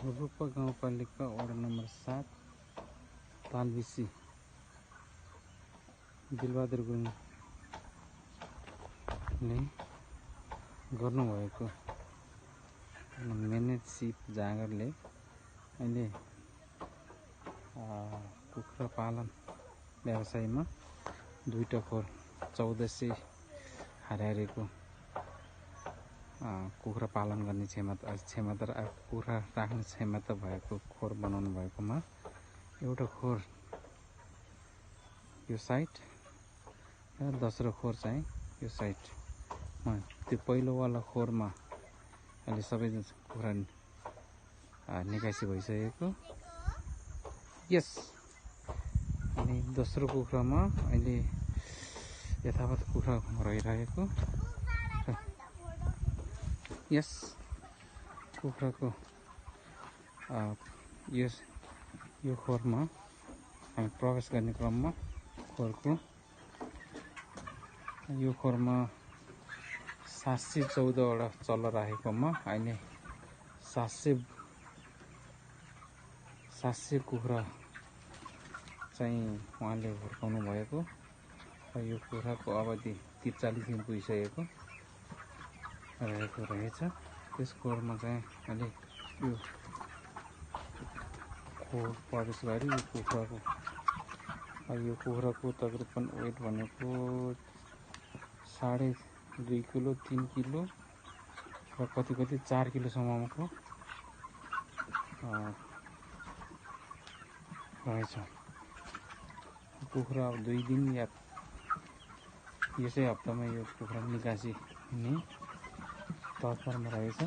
रोल्पा गाउँपालिका वडा नम्बर 7 तालबिसी दिलबहादुर गुरुङले गर्नुभएको म्यानेजसिप जागरले अहिले कुखुरा पालन व्यवसायमा दुईटा खोर 1400 हारेको कुखुरा पालन गर्ने क्षमता र कुखुरा राख्ने क्षमता भएको खोर बनाउनु भएकोमा एउटा खोर यो साइड र दोस्रो खोर चाहिँ यो साइडमा त्यो पहिलो वाला खोरमा अहिले सबै कुखुरा निकासी भइसकेको यस अनि दोस्रो कुखुरामा अहिले यथावत कुखुरा रहिरहेको यस कुखुराको यो खोरमा हामी प्रवेश गर्ने क्रममा यो खोरमा 714 वटा चल्ला राखेकोमा अहिले 700 कुखुरा चाहिँ उहाँले हुर्काउनु भएको र यो कुखुराको अवधि 43 दिन पुगिसकेको रहेछ। त्यस खोरमा चाहिँ अहिले यो खोर प्रवेश गरी यो कुखुराको तकरिबन वेट भनेको 2.5 किलो 3 किलो र कति 4 किलोसम्मको रहेछ। कुखुरा अब 2 दिन या यसै हप्तामा यो कुखुरा निकासी हुने तत्परमा रहेछ।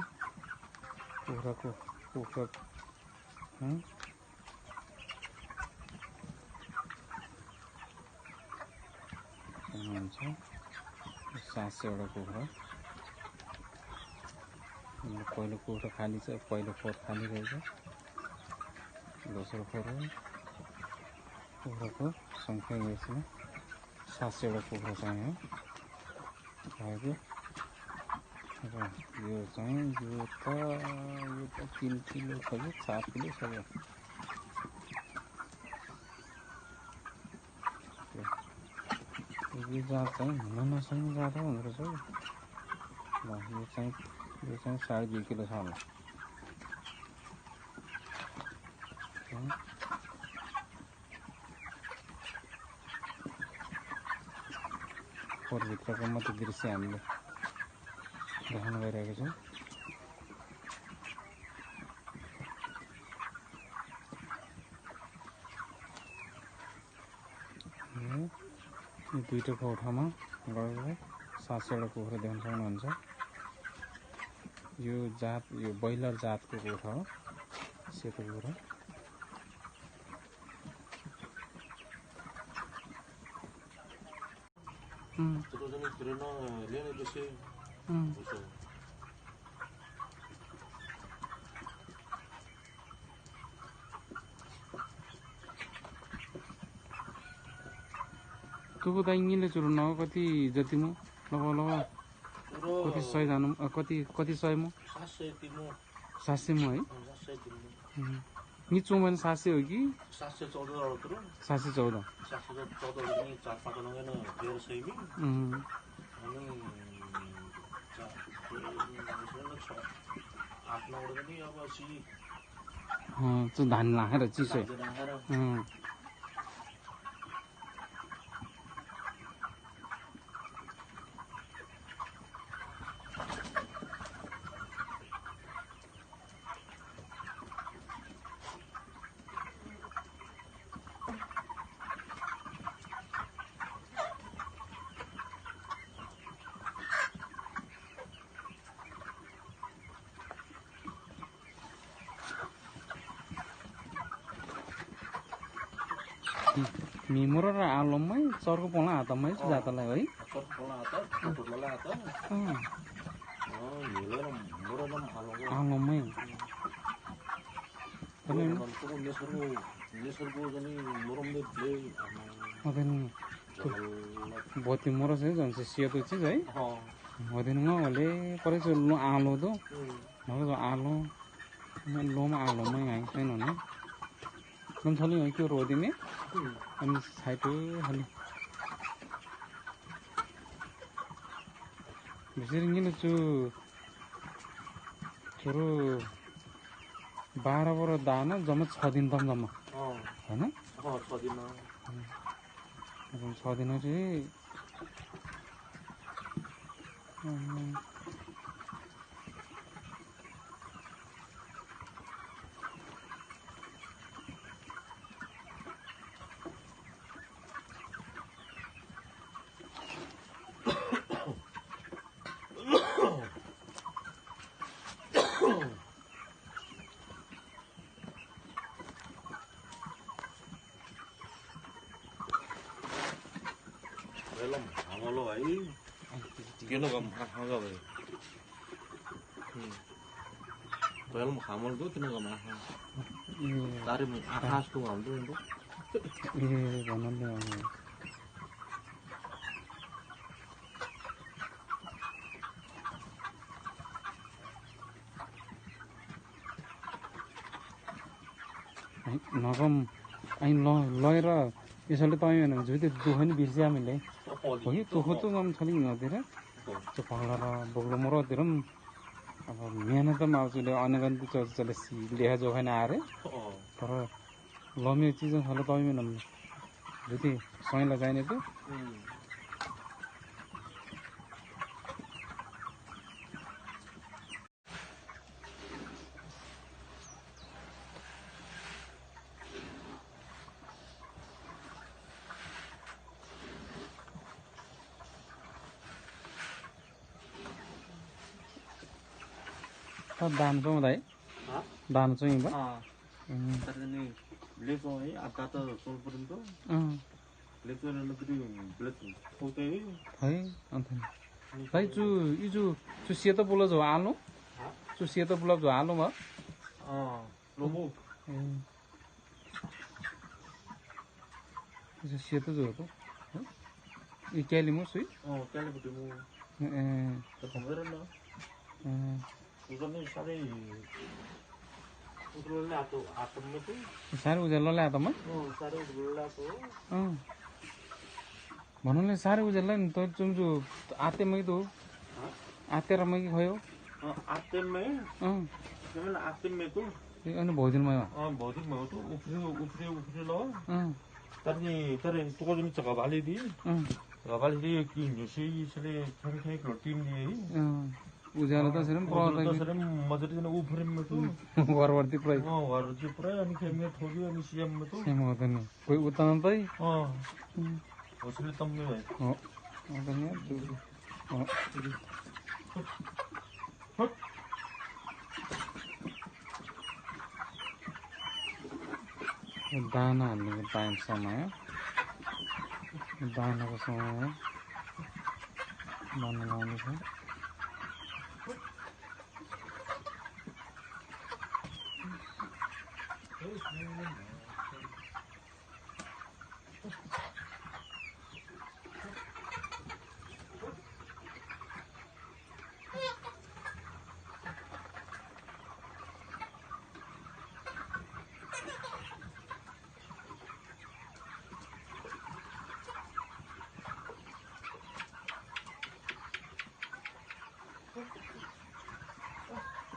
कुखुरा हुन्छ 700 वटा कुखुरा पहिलो कुखुरा खाली छ, पहिलो खोर खाली रहेछ। दोस्रो खोर कुखुराको संख्या यसमा 700 वटा कुखुरा चाहिँ हो भएको। यो चाहिँ यो त 3 किलो छ कि 4 किलो छ यो जात चाहिँ हुन नसक्ने जात हुँदो रहेछ। ल यो चाहिँ 2.5 किलो छ होला। खोरभित्रको मात्रै दृश्य हामीले देखाउन गइरहेको छौँ। यो दुईटा कोठामा गरेर 700 वटा कुखुरा देख्न सक्नुहुन्छ। यो ब्रोइलर जातको कुखुरा हो, सेतो कुखुरा। तुको त यिनीले चुरो न कति जति म लगा कति 100 जानु कति 100 म 700 म है नि चोमन 700 हो कि 714 714 714 नि 4-5 नगेन 1300 मी अनि 8 9 पनि अब सी त्यो धान राखेर चिसो मिमुरो र आलुमै चर्को पोला हातमै जातलाई है चर्को पोला हात टोटोला हात आलुमै पनि नेसरको जनी मोरमले प्ले अदेन बोती मोरो से जन से सेतो चीज है अदेन ngole परे जो आलु दो नगो आलु लोमा आलोमा यहाँ छैन भने लोम छली यहाँ क्यों रोदिने अनि साइटो हली बिसरी किन छोरो 12 वर्ष दान जम्मा 6 दिन तम जम्मा हैन 6 दिन 6 दिन चाहिँ आमलो भाइ किन गम खागा भाइ पहले खामल दो किन गम तारे आकाश को हम दो ए भन्नु नि नगम आई लएर यसले तपाईँ भने जुते दुख नि बिर्स्या हामीले हो नि दुख त गम छलि नदिएर त्यो पगला र बोग्लो मरतिर पनि अब मेहनतमा आउँछले अनगन्त चले लेखा जोखा आरे तर लम्यो चिज छले तपाईँ भने जुते सैला जाने त दान चाहिँ हुँदै दान चाहिँ बा तरने लेको है आता त सोल पर्यन्त लेको न पनि ब्लड होते है अन्त है इजु सेतो बोला जो आलो सेतो बोला जो आलो भयो लोबो सेतो जो हो यो क्यालिमो सुई क्यालिबुटी मु त भएर न उजने सारे उजले आतो आतम तो सारे उजल्लो ल्या त म सारे उजले आतो भन्नुले सारे उजल्ला नि त जुमजु आतेमै त आतेरमै खयो आतेमै केवल आतेमै तो अनि भौदिनमै भौदिनमै हो तो उफ्रे ल तरे तुको जुन जग्गा भाली दि गबाली दि कि यसले खेल टिम दि उज्यालो त सर मजरी जन उफ्रेम तो घरवर्ती पुरै घरवर्ती पुरै अनि खेलमे थोगी अनि सीएम में तो सेम होत नि कोही उतान तै उसले तम्मे भाइ दाना हाल्ने टाइम समय दानाको समय दाना लाउने छ